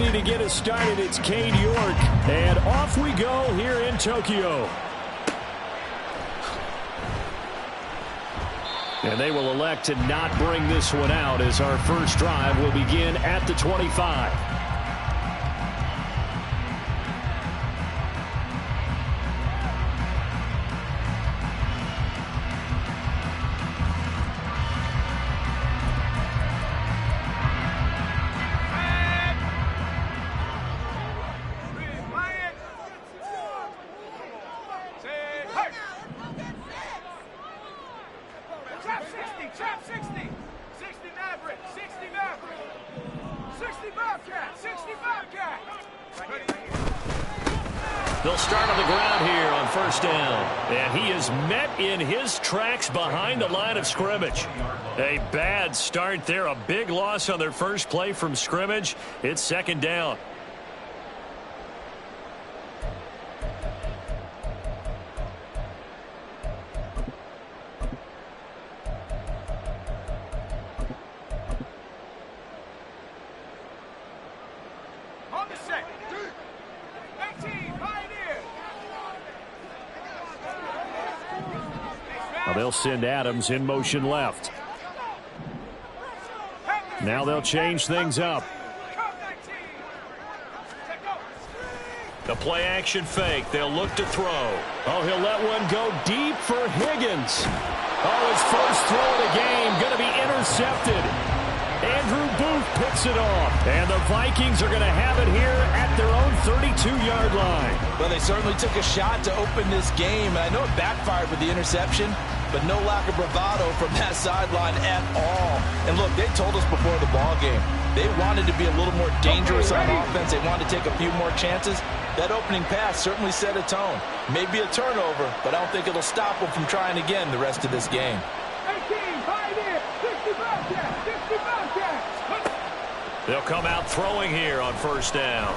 ready to get us started. It's Cade York, and off we go here in Tokyo. And they will elect to not bring this one out as our first drive will begin at the 25. They'll start on the ground here on first down. And he is met in his tracks behind the line of scrimmage. A bad start there. A big loss on their first play from scrimmage. It's second down. They'll send Adams in motion left. Now they'll change things up. The play action fake. They'll look to throw. Oh, he'll let one go deep for Higgins. Oh, his first throw of the game going to be intercepted. Andrew Booth picks it off. And the Vikings are going to have it here at their own 32-yard line. Well, they certainly took a shot to open this game. And I know it backfired with the interception, but no lack of bravado from that sideline at all. And look, they told us before the ball game, they wanted to be a little more dangerous on offense. They wanted to take a few more chances. That opening pass certainly set a tone. Maybe a turnover, but I don't think it'll stop them from trying again the rest of this game. They'll come out throwing here on first down.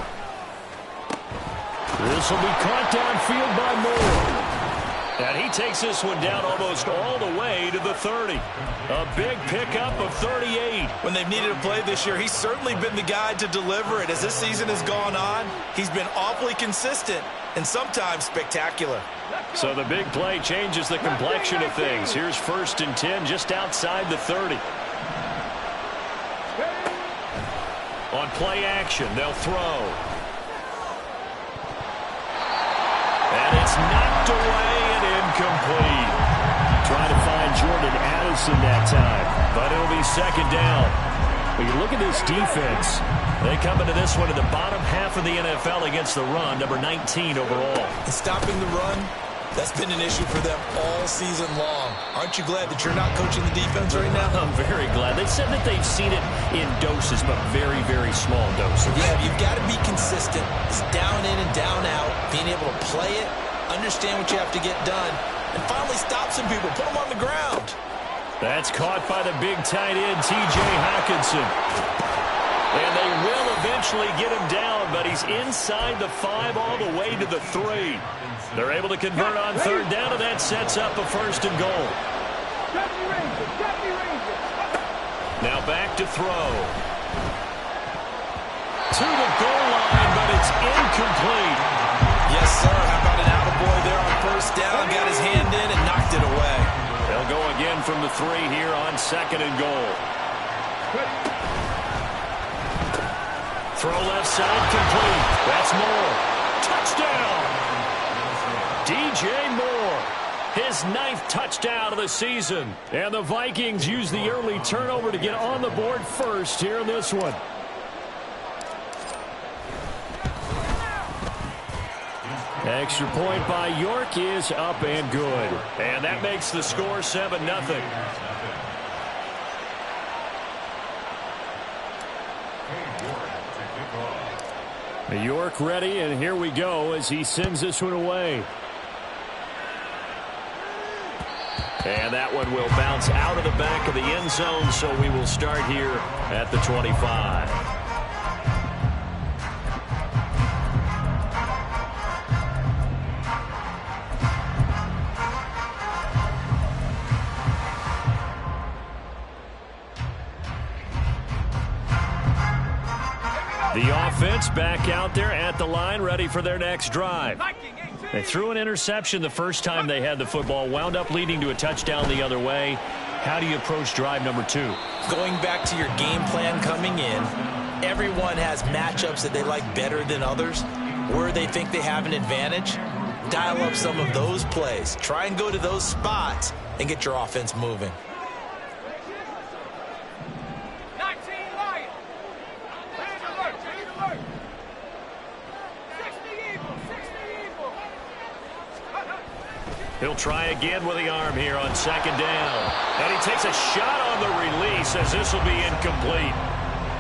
This will be caught downfield by Moore. And he takes this one down almost all the way to the 30. A big pickup of 38. When they've needed a play this year, he's certainly been the guy to deliver it. As this season has gone on, he's been awfully consistent and sometimes spectacular. So the big play changes the complexion of things. Here's first and 10 just outside the 30. On play action, they'll throw. And it's knocked away and incomplete. Trying to find Jordan Addison that time, but it'll be second down. When you look at this defense, they come into this one in the bottom half of the NFL against the run, number 19 overall. And stopping the run, that's been an issue for them all season long. Aren't you glad that you're not coaching the defense right now? I'm very glad. They said that they've seen it in doses, but very, very small doses. Yeah, you've got to be consistent. It's down in and down out, being able to play it, understand what you have to get done, and finally stop some people, put them on the ground. That's caught by the big tight end, T.J. Hockenson. And they will eventually get him down, but he's inside the 5 all the way to the 3. They're able to convert on third down, and that sets up a first and goal. Now back to throw. To the goal line, but it's incomplete. Yes, sir. How about an attaboy there on first down? Got his hand in and knocked it away. They'll go again from the 3 here on second and goal. Throw left side complete. That's Moore. Touchdown! DJ Moore, his 9th touchdown of the season. And the Vikings use the early turnover to get on the board first here in this one. Extra point by York is up and good. And that makes the score 7-0. York ready, and here we go as he sends this one away. And that one will bounce out of the back of the end zone, so we will start here at the 25. The offense back out there at the line, ready for their next drive. They threw an interception the first time they had the football, wound up leading to a touchdown the other way. How do you approach drive number 2? Going back to your game plan coming in, everyone has matchups that they like better than others, where they think they have an advantage. Dial up some of those plays. Try and go to those spots and get your offense moving. He'll try again with the arm here on second down. And he takes a shot on the release as this will be incomplete.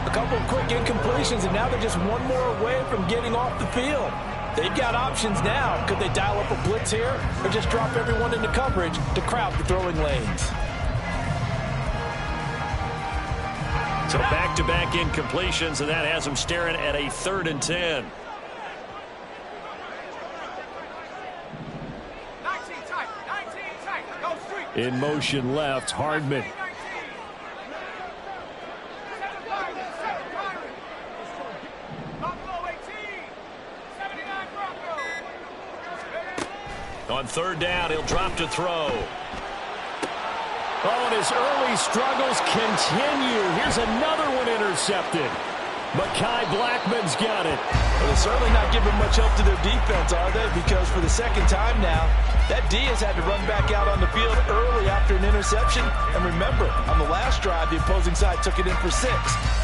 A couple of quick incompletions, and now they're just one more away from getting off the field. They've got options now. Could they dial up a blitz here or just drop everyone into coverage to crowd the throwing lanes? So back-to-back incompletions, and that has them staring at a 3rd and 10. In motion left, Hardman. On 3rd down, he'll drop to throw. Oh, and his early struggles continue. Here's another one intercepted. Mekhi Blackman's got it. Well, they're certainly not giving much help to their defense, are they? Because for the second time now, that D has had to run back out on the field early after an interception. And remember, on the last drive, the opposing side took it in for 6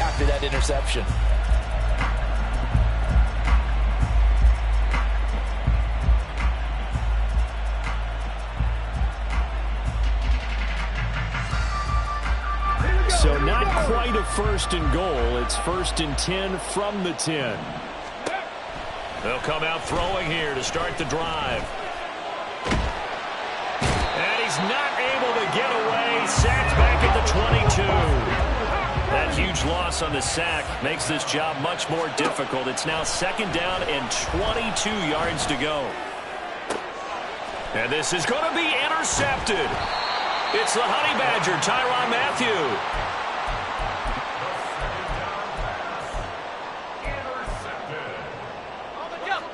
after that interception. So not quite a 1st and goal. It's 1st and 10 from the 10. They'll come out throwing here to start the drive. And he's not able to get away. Sacked back at the 22. That huge loss on the sack makes this job much more difficult. It's now 2nd down and 22 yards to go. And this is going to be intercepted. It's the Honey Badger, Tyrann Mathieu.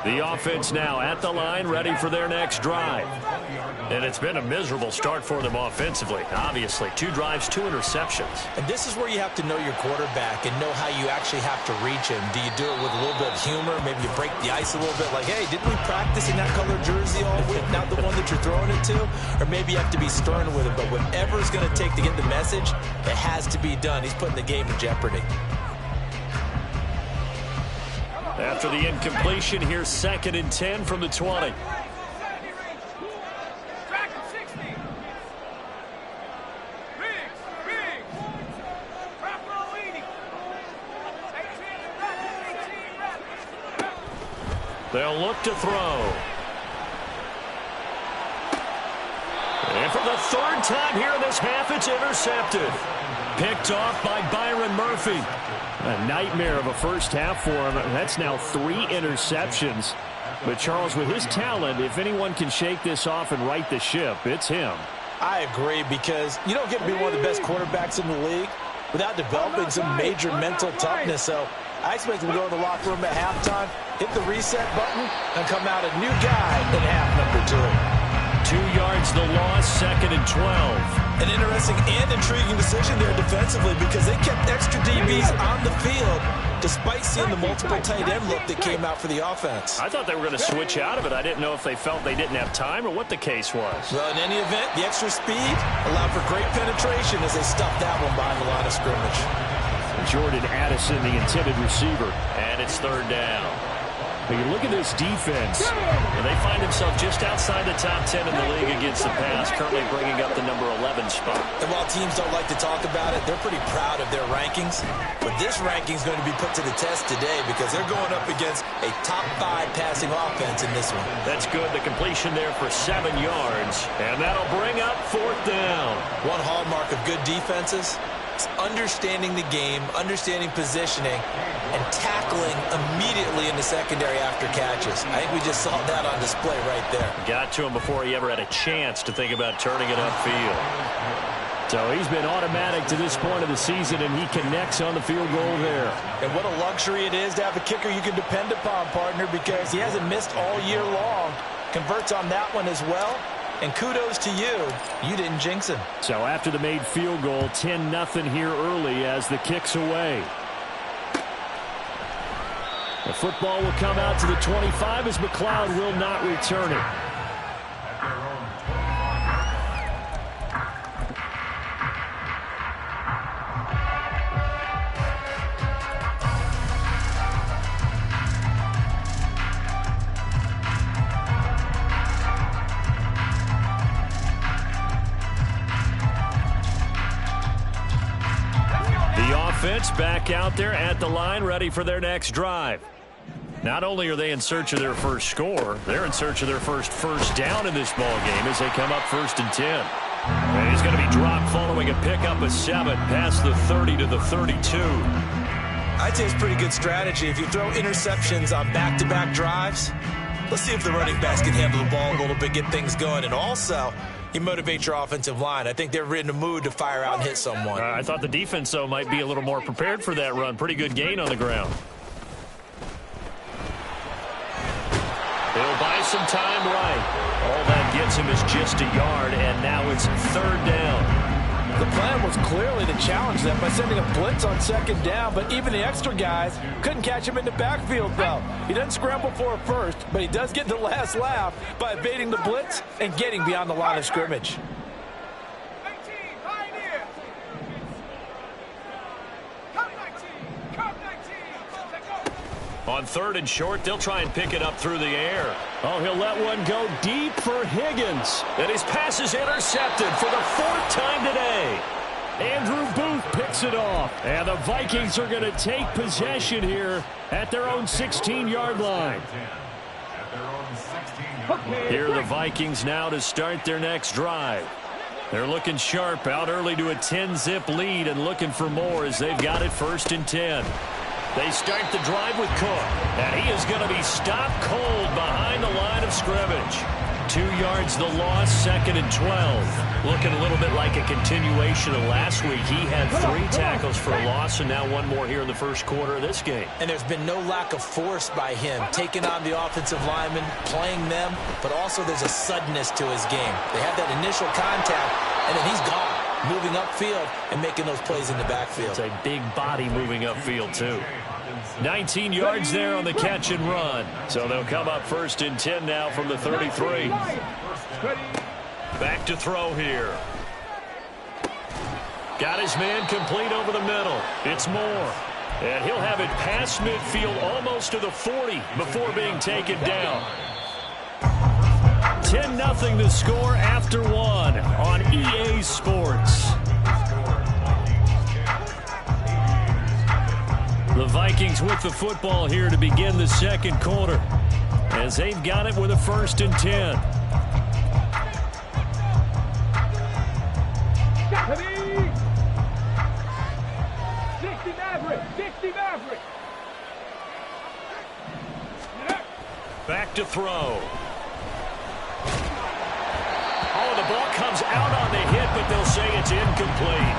The offense now at the line, ready for their next drive. And it's been a miserable start for them offensively. Obviously, 2 drives, 2 interceptions. And this is where you have to know your quarterback and know how you actually have to reach him. Do you do it with a little bit of humor? Maybe you break the ice a little bit like, hey, didn't we practice in that color jersey all week? Not the one that you're throwing it to? Or maybe you have to be stern with it. But whatever it's going to take to get the message, it has to be done. He's putting the game in jeopardy. After the incompletion, here's 2nd and 10 from the 20. They'll look to throw. And for the 3rd time here in this half, it's intercepted. Picked off by Byron Murphy. A nightmare of a first half for him. That's now 3 interceptions. But, Charles, with his talent, if anyone can shake this off and right the ship, it's him. I agree, because you don't get to be one of the best quarterbacks in the league without developing some major mental toughness. So I expect him to go in the locker room at halftime, hit the reset button, and come out a new guy in half number 2. 2 yards the loss, 2nd and 12. An interesting and intriguing decision there defensively, because they kept extra DBs on the field despite seeing the multiple tight end look that came out for the offense. I thought they were going to switch out of it. I didn't know if they felt they didn't have time or what the case was. Well, in any event, the extra speed allowed for great penetration as they stuffed that one behind the line of scrimmage. Jordan Addison, the intended receiver. And it's 3rd down. But you look at this defense. And they find themselves just outside the top 10 in the league against the pass, currently bringing up the number 11 spot. And while teams don't like to talk about it, they're pretty proud of their rankings. But this ranking is going to be put to the test today, because they're going up against a top 5 passing offense in this one. That's good. The completion there for 7 yards. And that'll bring up 4th down. One hallmark of good defenses is understanding the game, understanding positioning, and tackling immediately in the secondary after catches. I think we just saw that on display right there. Got to him before he ever had a chance to think about turning it upfield. So he's been automatic to this point of the season, and he connects on the field goal there. And what a luxury it is to have a kicker you can depend upon, partner, because he hasn't missed all year long. Converts on that one as well. And kudos to you. You didn't jinx him. So after the made field goal, 10-0 here early as the kick's away. The football will come out to the 25 as McLeod will not return it. Offense back out there at the line, ready for their next drive. Not only are they in search of their first score, they're in search of their first down in this ball game as they come up 1st and 10. And he's going to be dropped following a pickup of 7 past the 30 to the 32. I'd say it's pretty good strategy. If you throw interceptions on back-to-back drives, let's see if the running backs can handle the ball a little bit, get things going, and also you motivate your offensive line. I think they're in the mood to fire out and hit someone. I thought the defense, though, might be a little more prepared for that run. Pretty good gain on the ground. He'll buy some time right. All that gets him is just a yard, and now it's 3rd down. The plan was clearly to challenge them by sending a blitz on 2nd down, but even the extra guys couldn't catch him in the backfield, though. He doesn't scramble for a first, but he does get the last laugh by evading the blitz and getting beyond the line of scrimmage. On 3rd and short, they'll try and pick it up through the air. Oh, he'll let one go deep for Higgins. And his pass is intercepted for the 4th time today. Andrew Booth picks it off. And the Vikings are going to take possession here at their own 16-yard line. Here are the Vikings now to start their next drive. They're looking sharp, out early to a 10-zip lead and looking for more as they've got it 1st and 10. They start the drive with Cook, and he is going to be stopped cold behind the line of scrimmage. 2 yards the loss, 2nd and 12. Looking a little bit like a continuation of last week. He had 3 tackles for a loss, and now 1 more here in the first quarter of this game. And there's been no lack of force by him, taking on the offensive linemen, playing them, but also there's a suddenness to his game. They have that initial contact, and then he's gone, moving upfield and making those plays in the backfield. It's a big body moving upfield, too. 19 yards there on the catch and run. So they'll come up 1st and 10 now from the 33. Back to throw here. Got his man complete over the middle. It's Moore. And he'll have it past midfield almost to the 40 before being taken down. 10-0 the score after 1 on EA Sports. The Vikings with the football here to begin the 2nd quarter as they've got it with a 1st and 10. Back to throw. Oh, the ball comes out on the hit, but they'll say it's incomplete.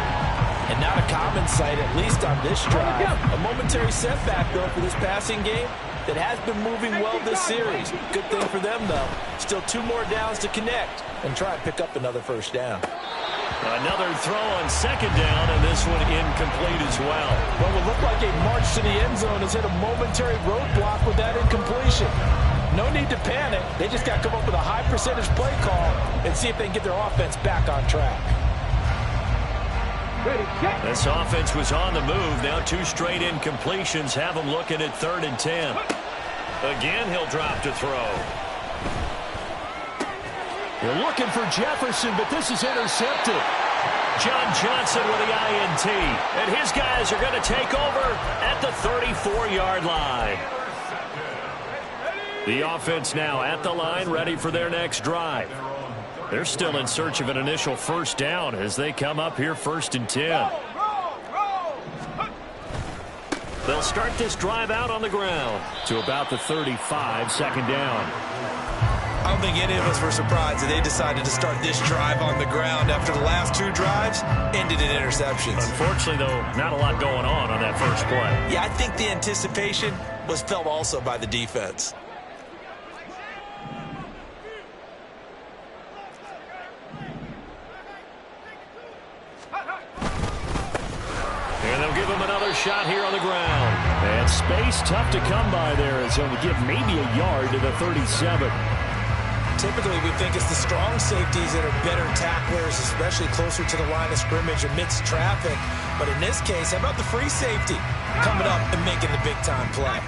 And not a common sight, at least on this drive. A momentary setback, though, for this passing game that has been moving well this series. Good thing for them, though. Still 2 more downs to connect and try and pick up another 1st down. Another throw on 2nd down, and this one incomplete as well. What would look like a march to the end zone has hit a momentary roadblock with that incompletion. No need to panic. They just got to come up with a high percentage play call and see if they can get their offense back on track. This offense was on the move. Now 2 straight incompletions have them looking at 3rd and 10. Again, he'll drop to throw. They're looking for Jefferson, but this is intercepted. John Johnson with the INT. And his guys are going to take over at the 34-yard line. The offense now at the line, ready for their next drive. They're still in search of an initial 1st down as they come up here 1st and 10. They'll start this drive out on the ground to about the 35, 2nd down. I don't think any of us were surprised that they decided to start this drive on the ground after the last 2 drives ended in interceptions. Unfortunately, though, not a lot going on that first play. Yeah, I think the anticipation was felt also by the defense. And they'll give him another shot here on the ground. And space tough to come by there. It's going to give maybe a yard to the 37. Typically, we think it's the strong safeties that are better tacklers, especially closer to the line of scrimmage amidst traffic. But in this case, how about the free safety coming up and making the big-time play?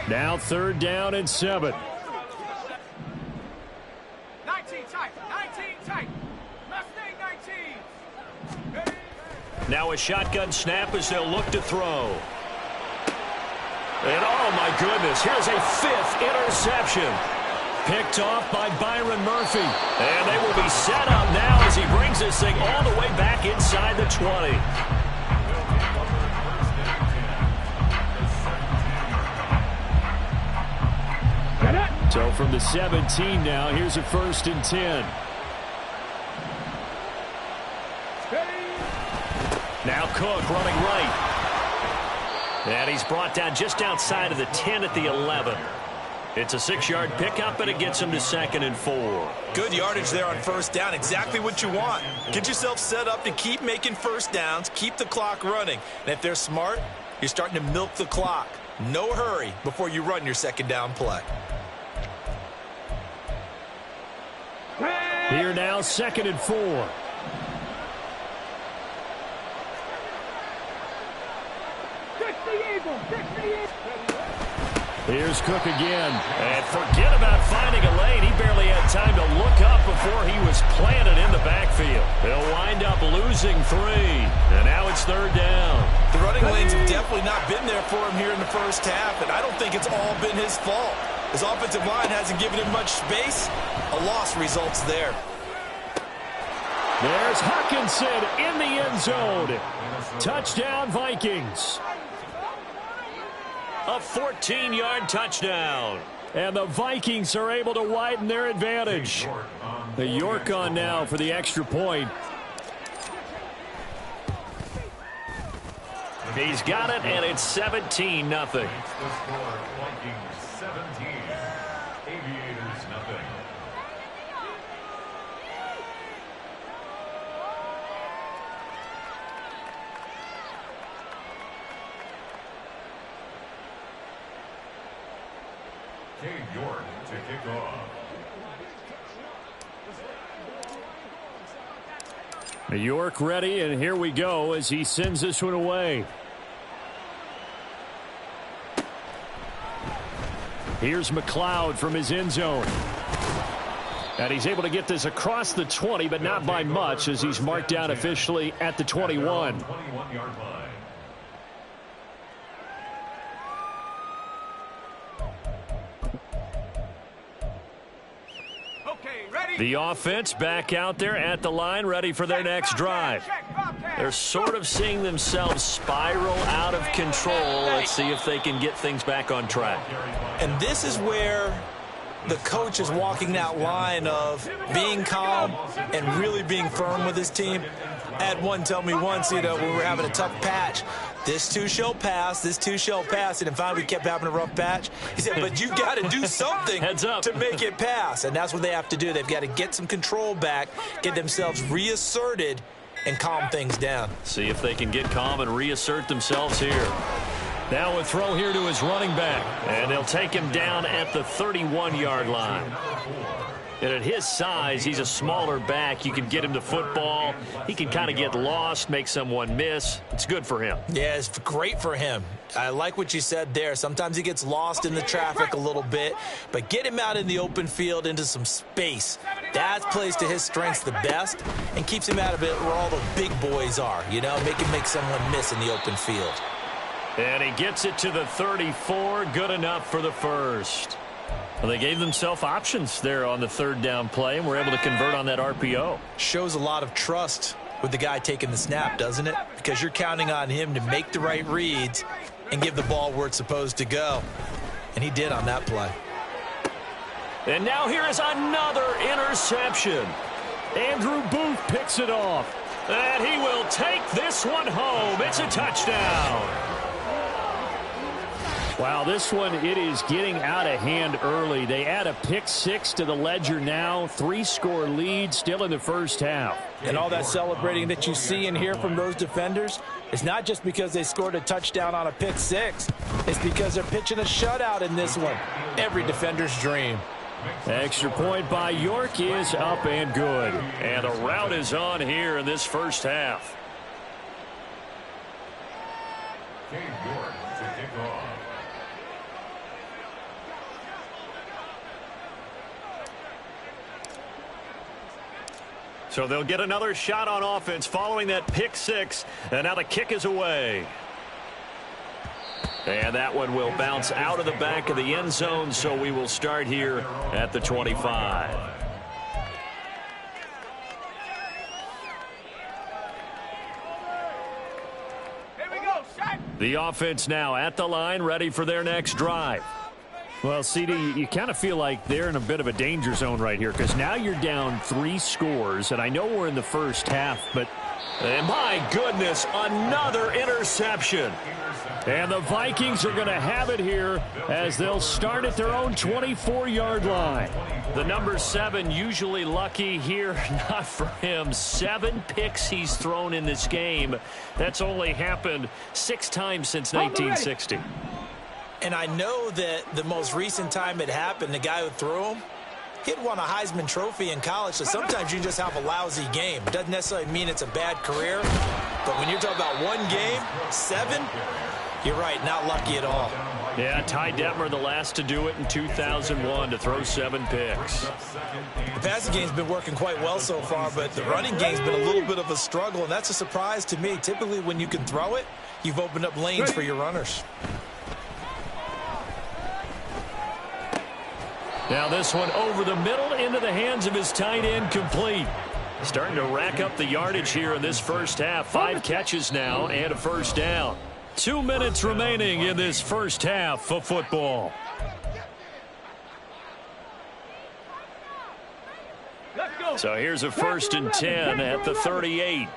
Now 3rd down and 7. 19 tight, 19 tight. Mustang 19. Now a shotgun snap as they'll look to throw. And oh my goodness, here's a 5th interception. Picked off by Byron Murphy. And they will be set up now as he brings this thing all the way back inside the 20. So from the 17 now, here's a 1st and 10. Now Cook running right. And he's brought down just outside of the 10 at the 11. It's a 6-yard pickup, and it gets him to 2nd and 4. Good yardage there on 1st down. Exactly what you want. Get yourself set up to keep making 1st downs, keep the clock running. And if they're smart, you're starting to milk the clock. No hurry before you run your 2nd down play. Here now, 2nd and 4. Here's Cook again. And forget about finding a lane. He barely had time to look up before he was planted in the backfield. They'll wind up losing 3. And now it's 3rd down. The running lanes have definitely not been there for him here in the first half, and I don't think it's all been his fault. His offensive line hasn't given him much space. A loss results there. There's Hawkinson in the end zone. Touchdown, Vikings. A 14-yard touchdown. And the Vikings are able to widen their advantage. The York on now for the extra point. He's got it, and it's 17-0. Vikings 17, Aviators nothing. York to kick off. York ready, and here we go as he sends this one away. Here's McLeod from his end zone. And he's able to get this across the 20, but not by much as he's marked down officially at the 21. 21-yard line. The offense back out there at the line, ready for their next drive. They're sort of seeing themselves spiral out of control. Let's see if they can get things back on track. And this is where the coach is walking that line of being calm and really being firm with his team. I had one tell me once, when we were having a tough patch, this too shall pass, this too shall pass. And finally we kept having a rough patch. He said, but you got to do something to make it pass. And that's what they have to do. They've got to get some control back, get themselves reasserted, and calm things down. See if they can get calm and reassert themselves here. Now a throw here to his running back. And they'll take him down at the 31-yard line. And at his size, he's a smaller back. You can get him to football. He can kind of get lost, make someone miss. It's good for him. Yeah, it's great for him. I like what you said there. Sometimes he gets lost in the traffic a little bit, but get him out in the open field into some space. That plays to his strengths the best and keeps him out of it where all the big boys are, make him make someone miss in the open field. And he gets it to the 34. Good enough for the first. Well, they gave themselves options there on the 3rd down play and were able to convert on that RPO. Shows a lot of trust with the guy taking the snap, doesn't it? Because you're counting on him to make the right reads and give the ball where it's supposed to go. And he did on that play. And now here is another interception. Andrew Booth picks it off. And he will take this one home. It's a touchdown. Wow, this one, it is getting out of hand early. They add a pick six to the ledger now. 3-score lead still in the first half. And all that celebrating that you see and hear from those defenders is not just because they scored a touchdown on a pick six. It's because they're pitching a shutout in this one. Every defender's dream. Extra point by York is up and good. And a rout is on here in this first half. Cam York to kick off. So they'll get another shot on offense following that pick six. And now the kick is away. And that one will bounce out of the back of the end zone, so we will start here at the 25. Here we go, shot. The offense now at the line, ready for their next drive. Well, CD, you kind of feel like they're in a bit of a danger zone right here because now you're down 3 scores, and I know we're in the first half, but and my goodness, another interception. And the Vikings are going to have it here as they'll start at their own 24-yard line. The number 7 usually lucky here, not for him. 7 picks he's thrown in this game. That's only happened 6 times since 1960. And I know that the most recent time it happened, the guy who threw him, he'd won a Heisman Trophy in college, so sometimes you just have a lousy game. It doesn't necessarily mean it's a bad career, but when you're talking about one game, 7, you're right, not lucky at all. Yeah, Ty Detmer, the last to do it in 2001, to throw 7 picks. The passing game's been working quite well so far, but the running game's been a little bit of a struggle, and that's a surprise to me. Typically, when you can throw it, you've opened up lanes for your runners. Now this one over the middle into the hands of his tight end, complete. Starting to rack up the yardage here in this first half. 5 catches now and a first down. 2 minutes remaining in this first half of football. So here's a 1st and 10 at the 38.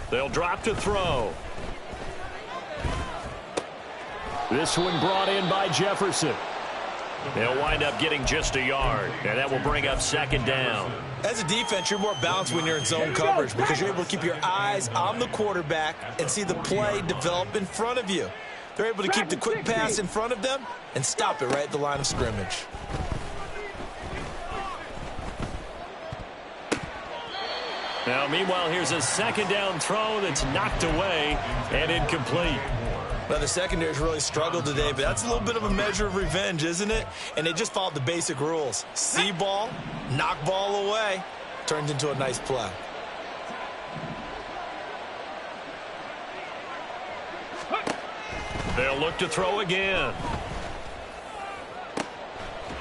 They'll drop to throw. This one brought in by Jefferson. They'll wind up getting just a yard, and that will bring up 2nd down. As a defense, you're more balanced when you're in zone coverage because you're able to keep your eyes on the quarterback and see the play develop in front of you. They're able to keep the quick pass in front of them and stop it right at the line of scrimmage. Now, meanwhile, here's a 2nd down throw that's knocked away and incomplete. Well, the secondary's really struggled today, but that's a little bit of a measure of revenge, isn't it? And they just followed the basic rules. See ball, knock ball away, turned into a nice play. They'll look to throw again.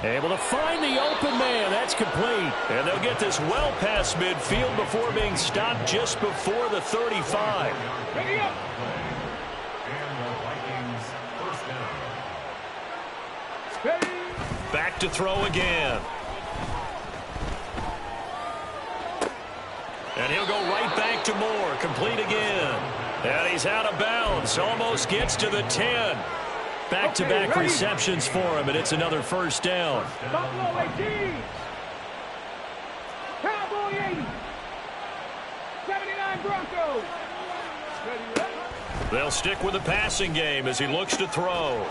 Able to find the open man. That's complete. And they'll get this well past midfield before being stopped just before the 35. Ready up. And the Vikings first down. Ready. Back to throw again. And he'll go right back to Moore. Complete again. And he's out of bounds. Almost gets to the 10. Back-to-back receptions for him, and it's another first down. Buffalo 18. Cowboy 80. 79 Broncos. They'll stick with the passing game as he looks to throw.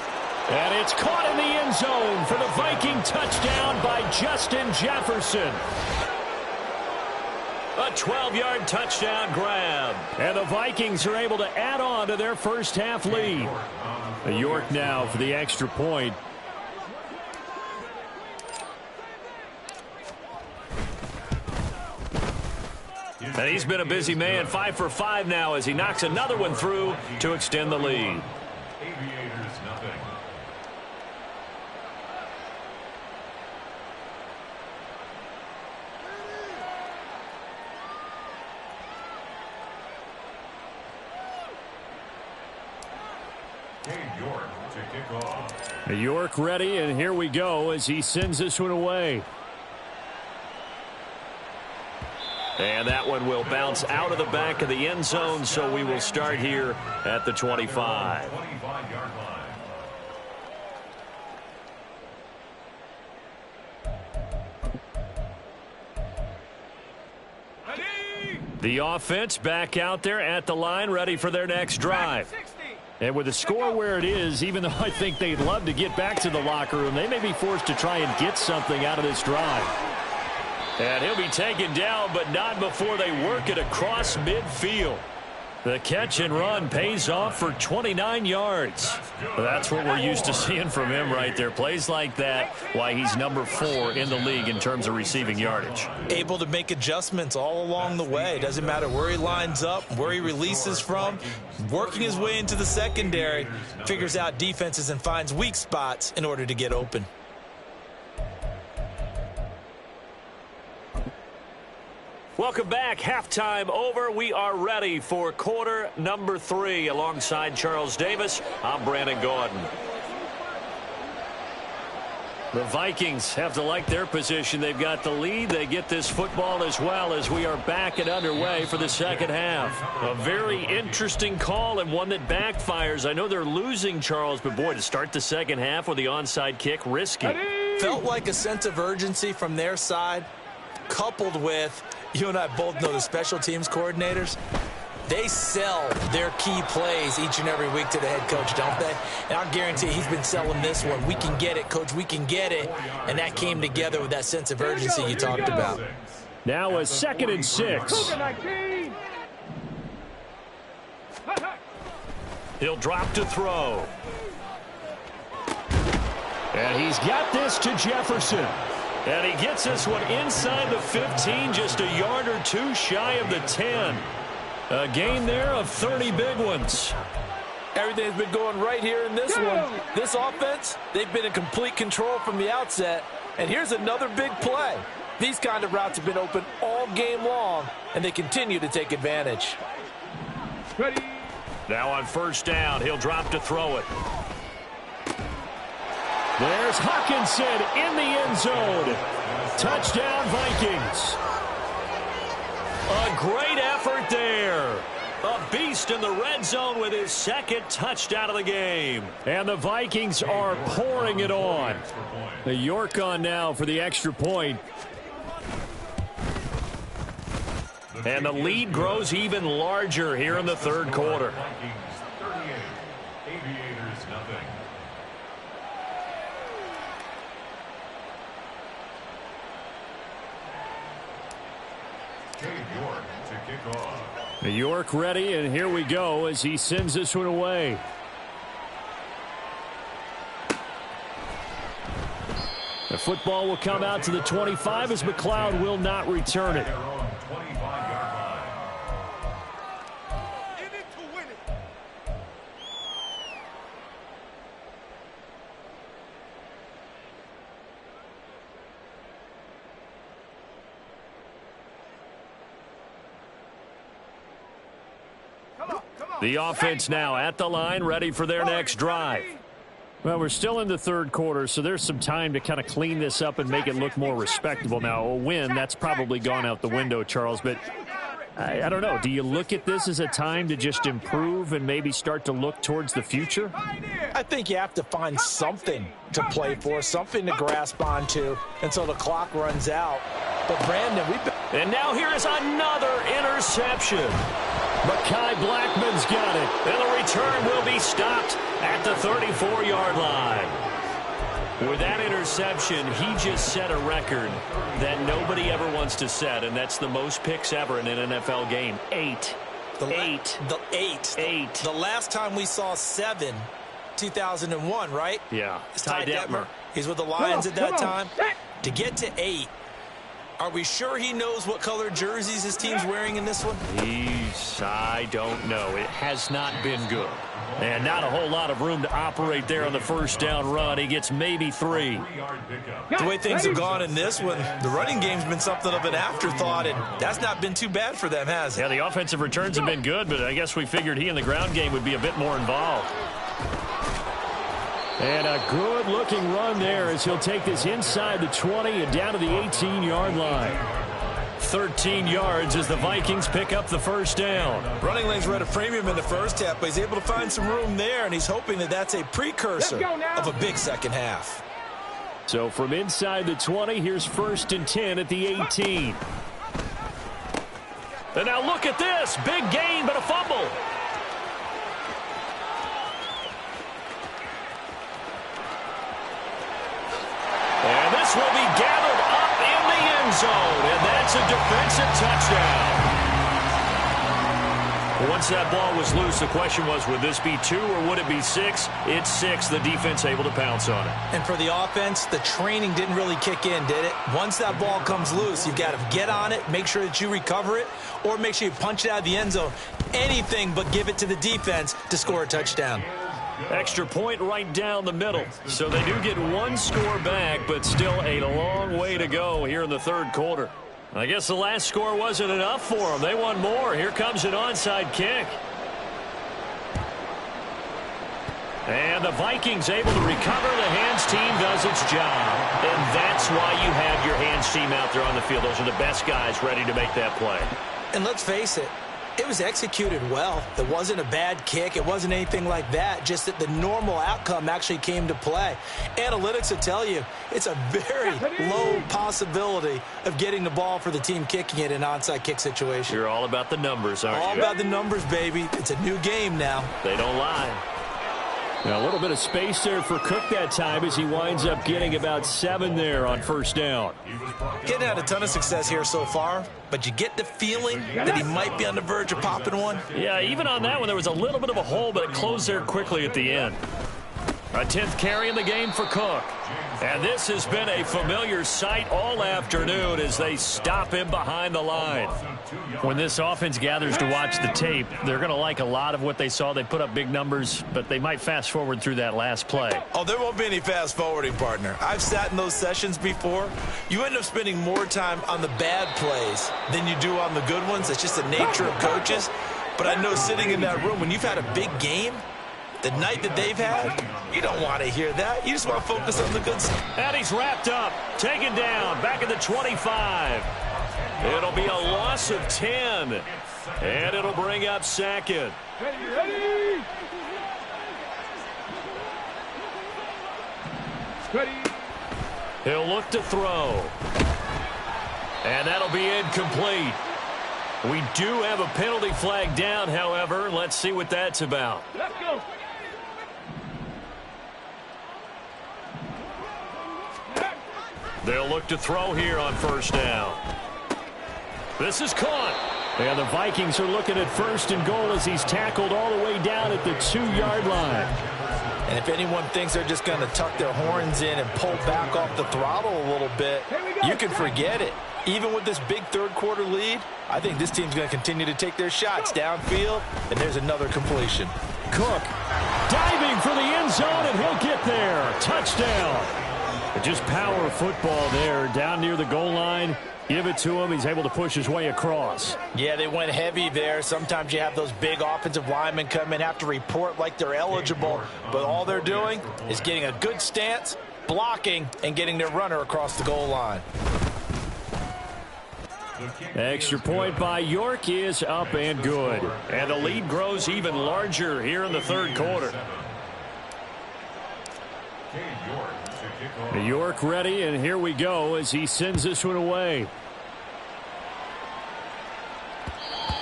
And it's caught in the end zone for the Viking touchdown by Justin Jefferson. A 12-yard touchdown grab. And the Vikings are able to add on to their first half lead. York now for the extra point. And he's been a busy man. 5 for 5 now as he knocks another one through to extend the lead. Aviators nothing. York to kick off. York ready, and here we go as he sends this one away. And that one will bounce out of the back of the end zone, so we will start here at the 25. 25-yard line. The offense back out there at the line, ready for their next drive. And with the score where it is, even though I think they'd love to get back to the locker room, they may be forced to try and get something out of this drive. And he'll be taken down, but not before they work it across midfield. The catch and run pays off for 29 yards. That's what we're used to seeing from him right there. Plays like that, why he's number 4 in the league in terms of receiving yardage. Able to make adjustments all along the way. Doesn't matter where he lines up, where he releases from. Working his way into the secondary, figures out defenses and finds weak spots in order to get open. Welcome back. Halftime over. We are ready for quarter number 3. Alongside Charles Davis, I'm Brandon Gordon. The Vikings have to like their position. They've got the lead. They get this football as well as we are back and underway for the second half. A very interesting call and one that backfires. I know they're losing, Charles, but boy, to start the second half with the onside kick, risky. Felt like a sense of urgency from their side, coupled with, you and I both know the special teams coordinators, they sell their key plays each and every week to the head coach, don't they? And I guarantee he's been selling this one. We can get it, coach, we can get it. And that came together with that sense of urgency you talked about. Now a 2nd and 6. He'll drop to throw. And he's got this to Jefferson. And he gets this one inside the 15, just a yard or two shy of the 10. A gain there of 30 big ones. Everything's been going right here in this one. This offense, they've been in complete control from the outset. And here's another big play. These kind of routes have been open all game long, and they continue to take advantage. Ready. Now on first down, he'll drop to throw it. There's Hawkinson in the end zone. Touchdown, Vikings. A great effort there. A beast in the red zone with his 2nd touchdown of the game. And the Vikings are pouring it on. The York on now for the extra point. And the lead grows even larger here in the third quarter. Vikings 38, Aviators nothing. York to kick off. York ready, and here we go as he sends this one away. The football will come out to the 25 as McLeod will not return it. Their own 25-yard line. In it to win it. The offense now at the line, ready for their next drive. Well, we're still in the third quarter, so there's some time to kind of clean this up and make it look more respectable. Now, a win, that's probably gone out the window, Charles, but I don't know. Do you look at this as a time to just improve and maybe start to look towards the future? I think you have to find something to play for, something to grasp onto until the clock runs out. But, Brandon, And now here is another interception. Mekhi Blackman's got it. And the return will be stopped at the 34-yard line. With that interception, he just set a record that nobody ever wants to set, and that's the most picks ever in an NFL game. 8. The last time we saw 7, 2001, right? Yeah. It's Ty Detmer. He's with the Lions at that time. To get to 8, are we sure he knows what color jerseys his team's wearing in this one? I don't know. It has not been good. And not a whole lot of room to operate there on the first down run. He gets maybe 3. The way things have gone in this one, the running game's been something of an afterthought, and that's not been too bad for them, has it? Yeah, the offensive returns have been good, but I guess we figured he in the ground game would be a bit more involved. And a good-looking run there as he'll take this inside the 20 and down to the 18-yard line. 13 yards as the Vikings pick up the first down. Running lanes were at a premium in the first half, but he's able to find some room there, and he's hoping that that's a precursor of a big second half. So from inside the 20, here's 1st and 10 at the 18. And now look at this. Big gain, but a fumble. And this will be gathered up in the end zone, and that's a defensive touchdown. Once that ball was loose, the question was, would this be 2 or would it be 6? It's 6. The defense able to pounce on it. And for the offense, the training didn't really kick in, did it? Once that ball comes loose, you've got to get on it, make sure that you recover it, or make sure you punch it out of the end zone. Anything but give it to the defense to score a touchdown. Extra point right down the middle. So they do get 1 score back, but still a long way to go here in the third quarter. I guess the last score wasn't enough for them. They want more. Here comes an onside kick. And the Vikings able to recover. The hands team does its job. And that's why you have your hands team out there on the field. Those are the best guys ready to make that play. And let's face it, it was executed well. It wasn't a bad kick. It wasn't anything like that. Just that the normal outcome actually came to play. Analytics will tell you it's a very low possibility of getting the ball for the team kicking it in an onside kick situation. You're all about the numbers, aren't you? All about the numbers, baby. It's a new game now. They don't lie. Now a little bit of space there for Cook that time as he winds up getting about 7 there on 1st down. Getting had a ton of success here so far, but you get the feeling that he might be on the verge of popping one. Yeah, even on that one, there was a little bit of a hole, but it closed there quickly at the end. A 10th carry in the game for Cook. And this has been a familiar sight all afternoon as they stop him behind the line. When this offense gathers to watch the tape, they're going to like a lot of what they saw. They put up big numbers, but they might fast forward through that last play. Oh, there won't be any fast forwarding, partner. I've sat in those sessions before. You end up spending more time on the bad plays than you do on the good ones. It's just the nature of coaches. But I know sitting in that room, when you've had a big game, the night that they've had, you don't want to hear that. You just want to focus on the good stuff. And he's wrapped up, taken down, back at the 25. It'll be a loss of 10, and it'll bring up 2nd. Ready. Ready. He'll look to throw. And that'll be incomplete. We do have a penalty flag down, however. Let's see what that's about. Let's go. They'll look to throw here on 1st down. This is caught. And the Vikings are looking at 1st and goal as he's tackled all the way down at the 2-yard line. And if anyone thinks they're just going to tuck their horns in and pull back off the throttle a little bit, you can forget it. Even with this big third quarter lead, I think this team's going to continue to take their shots downfield, and there's another completion. Cook diving for the end zone, and he'll get there. Touchdown. Just power football there down near the goal line. Give it to him. He's able to push his way across. Yeah, they went heavy there. Sometimes you have those big offensive linemen come in, have to report like they're eligible, but all they're doing is getting a good stance, blocking, and getting their runner across the goal line. Extra point by York is up and good. And the lead grows even larger here in the third quarter. York ready, and here we go as he sends this one away.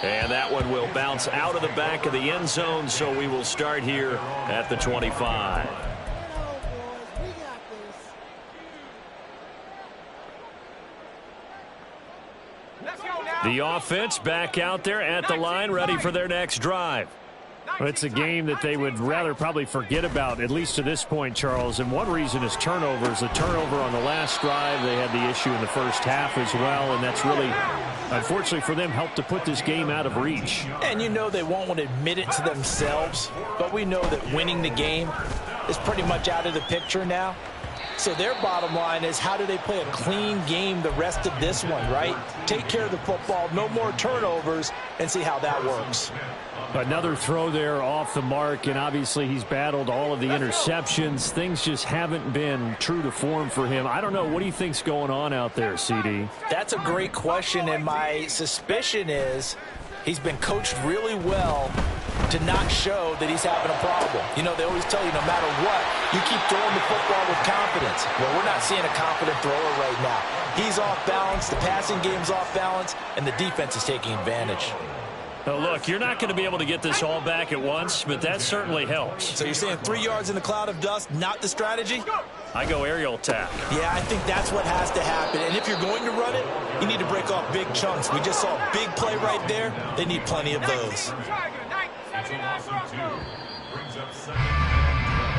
And that one will bounce out of the back of the end zone, so we will start here at the 25. The offense back out there at the line, ready for their next drive. It's a game that they would rather probably forget about, at least to this point, Charles. And one reason is turnovers. The turnover on the last drive, they had the issue in the first half as well. And that's really, unfortunately for them, helped to put this game out of reach. And you know they won't want to admit it to themselves. But we know that winning the game is pretty much out of the picture now. So their bottom line is, how do they play a clean game the rest of this one, right? Take care of the football, no more turnovers, and see how that works. Another throw there off the mark, and obviously he's battled all of the interceptions. Things just haven't been true to form for him. I don't know. What do you think's going on out there, CD? That's a great question, and my suspicion is he's been coached really well to not show that he's having a problem. You know, they always tell you no matter what, you keep throwing the football with confidence. Well, we're not seeing a confident thrower right now. He's off balance, the passing game's off balance, and the defense is taking advantage. Oh, look, you're not going to be able to get this all back at once, but that certainly helps. So you're saying 3 yards in the cloud of dust, not the strategy? I go aerial attack. Yeah, I think that's what has to happen. And if you're going to run it, you need to break off big chunks. We just saw a big play right there. They need plenty of those.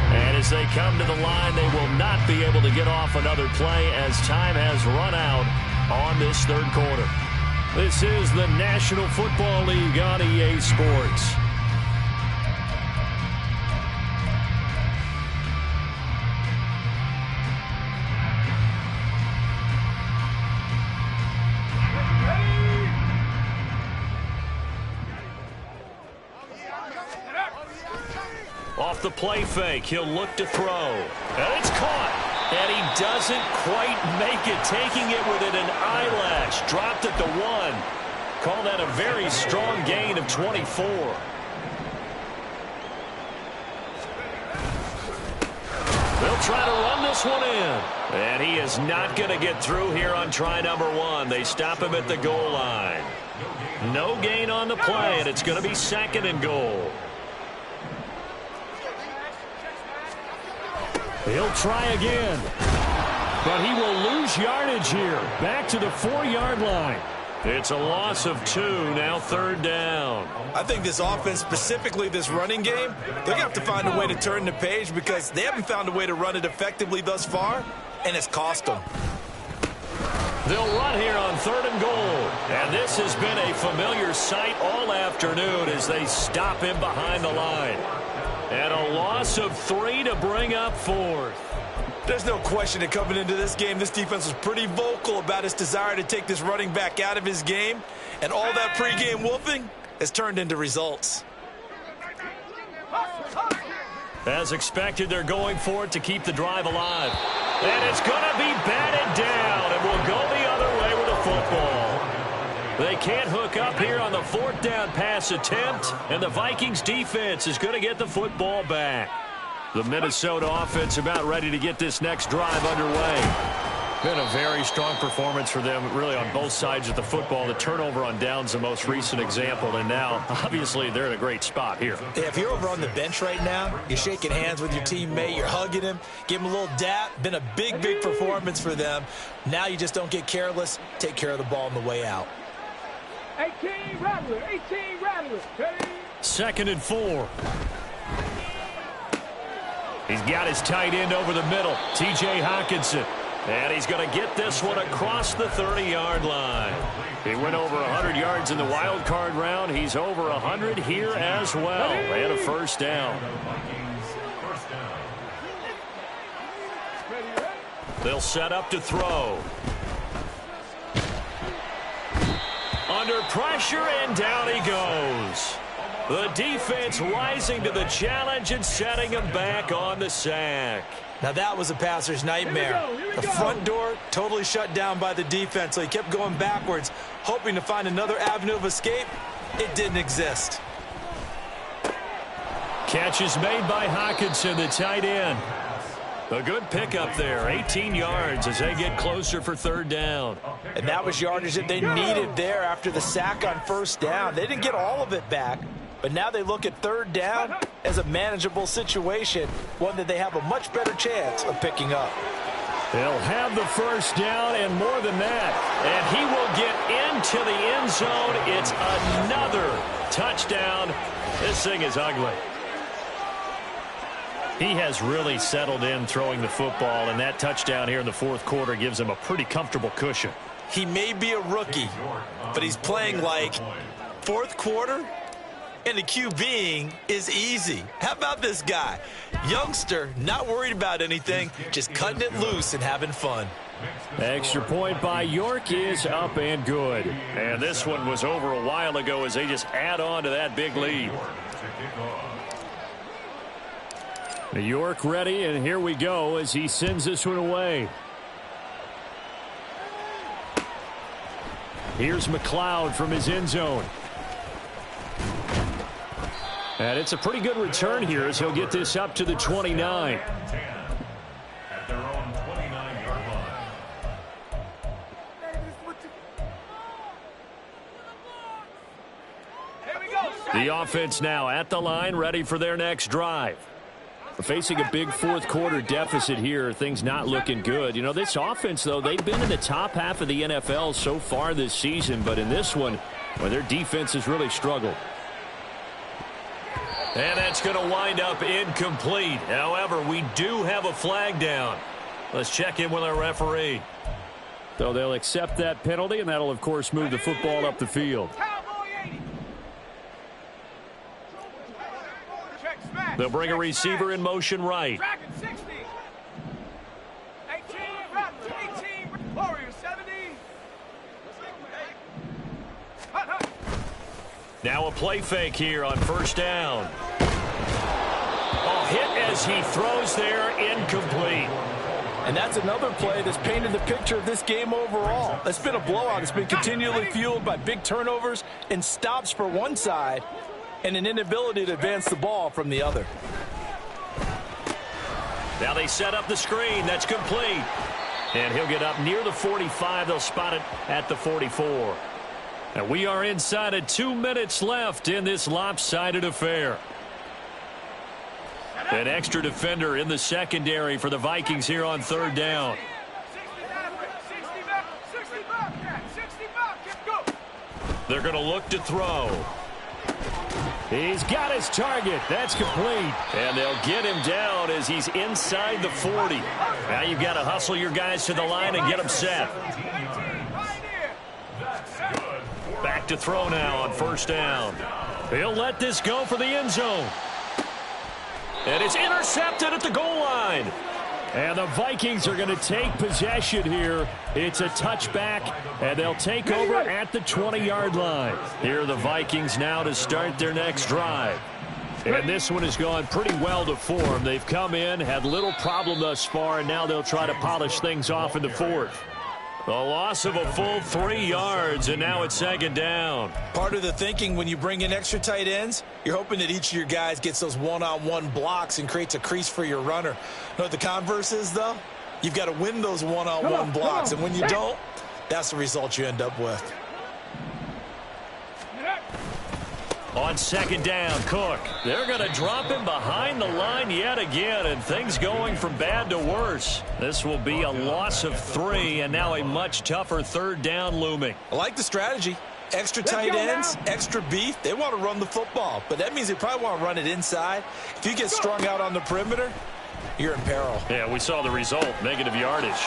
And as they come to the line, they will not be able to get off another play as time has run out on this third quarter. This is the National Football League on EA Sports. Off the play fake, he'll look to throw. And it's caught. And he doesn't quite make it, taking it within an eyelash. Dropped at the 1. Call that a very strong gain of 24. They'll try to run this one in. And he is not going to get through here on try number 1. They stop him at the goal line. No gain on the play, and it's going to be 2nd and goal. He'll try again, but he will lose yardage here. Back to the 4-yard line. It's a loss of 2, now 3rd down. I think this offense, specifically this running game, they're going to have to find a way to turn the page because they haven't found a way to run it effectively thus far, and it's cost them. They'll run here on 3rd and goal. And this has been a familiar sight all afternoon as they stop him behind the line. And a loss of 3 to bring up 4th. There's no question that coming into this game, this defense was pretty vocal about its desire to take this running back out of his game. And all that pregame wolfing has turned into results. As expected, they're going for it to keep the drive alive. And it's going to be batted down, and will go the other way with the football. They can't hook up here on the 4th down pass attempt, and the Vikings defense is going to get the football back. The Minnesota offense about ready to get this next drive underway. Been a very strong performance for them, really, on both sides of the football. The turnover on downs, the most recent example, and now, obviously, they're in a great spot here. Yeah, if you're over on the bench right now, you're shaking hands with your teammate, you're hugging him, give him a little dap. Been a big, big performance for them. Now you just don't get careless. Take care of the ball on the way out. 18 Rattler, 18 Rattler. 2nd and 4. He's got his tight end over the middle, T.J. Hockenson. And he's going to get this one across the 30-yard line. He went over 100 yards in the wild card round. He's over 100 here as well. And a 1st down. They'll set up to throw. Under pressure, and down he goes. The defense rising to the challenge and setting him back on the sack. Now that was a passer's nightmare. The front door totally shut down by the defense, so he kept going backwards, hoping to find another avenue of escape. It didn't exist. Catch is made by Hockenson, the tight end. A good pickup there, 18 yards as they get closer for 3rd down. And that was yardage that they needed there after the sack on 1st down. They didn't get all of it back, but now they look at 3rd down as a manageable situation, one that they have a much better chance of picking up. They'll have the 1st down and more than that. And he will get into the end zone. It's another touchdown. This thing is ugly. He has really settled in throwing the football, and that touchdown here in the 4th quarter gives him a pretty comfortable cushion. He may be a rookie, but he's playing like 4th quarter And the QBing is easy. How about this guy? Youngster, not worried about anything, just cutting it loose and having fun. Extra point by York is up and good. And this one was over a while ago as they just add on to that big lead. York ready, and here we go as he sends this one away. Here's McLeod from his end zone. And it's a pretty good return here as he'll get this up to the 29. At their own 29-yard line. The offense now at the line, ready for their next drive. We're facing a big fourth quarter deficit here. Things not looking good. You know, this offense, though, they've been in the top half of the NFL so far this season. But in this one, well, their defense has really struggled. And that's going to wind up incomplete. However, we do have a flag down. Let's check in with our referee. So they'll accept that penalty, and that'll, of course, move the football up the field. They'll bring a receiver in motion right. Now a play fake here on first down. Oh, hit as he throws there, incomplete. And that's another play that's painted the picture of this game overall. It's been a blowout. It's been continually fueled by big turnovers and stops for one side and an inability to advance the ball from the other. Now they set up the screen. That's complete. And he'll get up near the 45. They'll spot it at the 44. And we are inside of 2 minutes left in this lopsided affair. An extra defender in the secondary for the Vikings here on third down. They're going to look to throw. He's got his target. That's complete. And they'll get him down as he's inside the 40. Now you've got to hustle your guys to the line and get them set. Back to throw now on first down. He'll let this go for the end zone. And it's intercepted at the goal line. And the Vikings are going to take possession here. It's a touchback, and they'll take over at the 20-yard line. Here are the Vikings now to start their next drive. And this one has gone pretty well to form. They've come in, had little problem thus far, and now they'll try to polish things off in the fourth. A loss of a full 3 yards, and now it's second down. Part of the thinking when you bring in extra tight ends, you're hoping that each of your guys gets those one-on-one blocks and creates a crease for your runner. You know what the converse is, though? You've got to win those one-on-one blocks, and when you don't, that's the result you end up with. On second down, Cook. They're going to drop him behind the line yet again, and things going from bad to worse. This will be a loss of 3, and now a much tougher third down looming. I like the strategy. Extra tight ends, extra beef. They want to run the football, but that means they probably want to run it inside. If you get strung out on the perimeter, you're in peril. Yeah, we saw the result, negative yardage.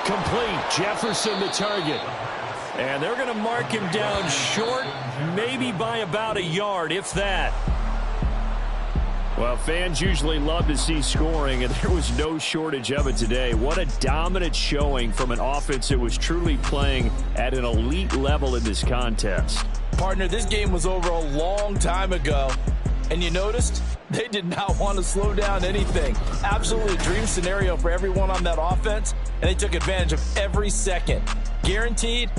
Complete. Jefferson the target. And they're going to mark him down short, maybe by about a yard, if that. Well, fans usually love to see scoring, and there was no shortage of it today. What a dominant showing from an offense that was truly playing at an elite level in this contest. Partner, this game was over a long time ago, and you noticed they did not want to slow down anything. Absolutely a dream scenario for everyone on that offense, and they took advantage of every second. Guaranteed